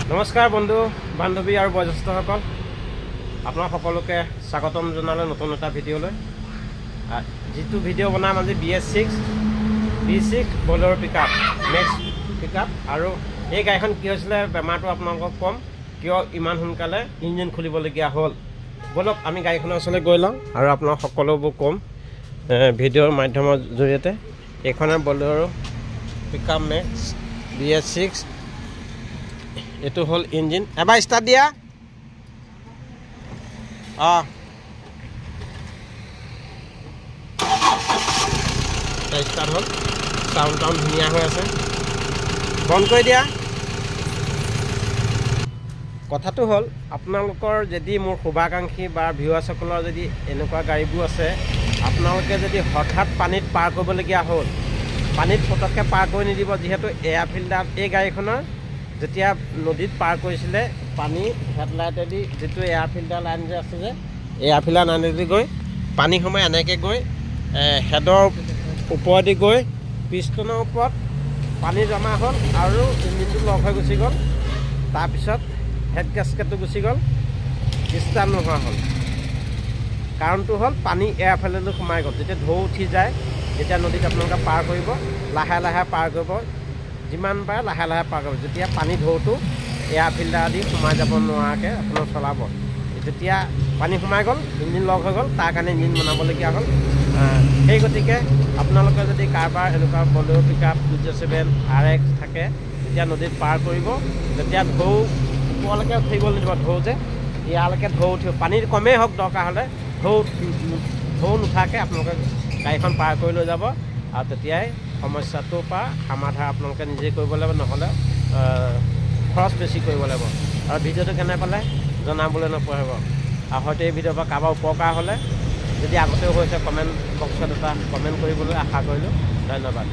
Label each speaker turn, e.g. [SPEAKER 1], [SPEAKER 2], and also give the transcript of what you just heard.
[SPEAKER 1] নমস্কাৰ বন্ধু বান্ধৱী আৰু বয়োজ্যেষ্ঠসকল, আপোনাক সকলোকে স্বাগতম জনালে নতুন এটা ভিডিঅ'লৈ। যিটো ভিডিঅ' বনাম আজি BS6 Bolero pickup next pickup. আৰু এই গাড়ীখন কি হৈছিলে বেমাৰটো আপোনালোকক ক'ম, কিয় ইমান সোনকালে ইঞ্জিন খুলিবলগীয়া হ'ল। বলক আমি গাড়ীখনৰ ওচৰলৈ গৈ লওঁ আৰু আপোনাক সকলোবোৰ ক'ম ভিডিঅ'ৰ মাধ্যমৰ জৰিয়তে। এইখনে বলেৰো পিকআপ নেক্সট BS6। এইটো হ'ল ইঞ্জিন, এবাৰ ষ্টাৰ্ট দিয়া। ষ্টাৰ্ট হ'ল, চাউণ্ড টাউন ধুনীয়া হৈ আছে। বন্ধ কৰি দিয়া। কথাটো হ'ল আপোনালোকৰ যদি মোৰ শুভাকাংক্ষী বা ভিউৱাৰ্ছসকলৰ যদি এনেকুৱা গাড়ীবোৰ আছে, আপোনালোকে যদি হঠাৎ পানীত পাৰ কৰিবলগীয়া হ'ল, পানীত পটককৈ পাৰ কৰি নিদিব। যিহেতু এয়াৰ ফিল্টাৰ এই গাড়ীখনৰ যেতিয়া নদীত পাৰ কৰিছিলে, পানী হেডলাইটেদি যিটো এয়াৰ ফিল্টাৰ লাইন যে আছে, যে এয়াৰ ফিল্টাৰ লাইনেদি গৈ পানী সোমাই এনেকৈ গৈ হেডৰ ওপৰেদি গৈ পিষ্টনৰ ওপৰত পানী জমা হ'ল আৰু ইঞ্জিনটো লক হৈ গুচি গ'ল। তাৰপিছত হেড গেছকেটটো গুচি গ'ল, ষ্টাৰ্ট নোহোৱা হ'ল। কাৰণটো হ'ল পানী এয়াৰ ফিল্টাৰটো সোমাই গ'ল। যেতিয়া ঢৌ উঠি যায়, যেতিয়া নদীত আপোনালোকে পাৰ কৰিব, লাহে লাহে পাৰ কৰিব, যিমান পাৰে লাহে লাহে পাৰ কৰিব। যেতিয়া পানী ঢৌটো এয়াৰ ফিল্টাৰ দি সোমাই যাব নোৱাৰাকৈ আপোনাৰ চলাব। যেতিয়া পানী সোমাই গ'ল, ইঞ্জিন লক হৈ গ'ল, তাৰ কাৰণে ইঞ্জিন বনাবলগীয়া হ'ল। সেই গতিকে আপোনালোকে যদি কাৰোবাৰ এনেকুৱা বলেৰো পিকআপ 207 RX থাকে, তেতিয়া নদীত পাৰ কৰিব। যেতিয়া ঢৌ ওপৰলৈকে উঠিব নিদিব, ঢৌ যে ইয়ালৈকে ঢৌ উঠিব, পানীৰ কমেই হওক দৰকাৰ হ'লে ঢৌ নুঠাকৈ আপোনালোকে গাড়ীখন পাৰ কৰি লৈ যাব। আৰু তেতিয়াই সমস্যাটোৰ পৰা সমাধান আপোনালোকে নিজেই কৰিব লাগিব, নহ'লে খৰচ বেছি কৰিব লাগিব। আৰু ভিডিঅ'টো কেনে পালে জনাবলৈ নপাহৰিব। আৰু হয়তো এই ভিডিঅ'ৰ পৰা কাৰোবাৰ উপকাৰ হ'লে, যদি আগতেও হৈছে, কমেণ্ট বক্সত এটা কমেণ্ট কৰিবলৈ আশা কৰিলোঁ। ধন্যবাদ।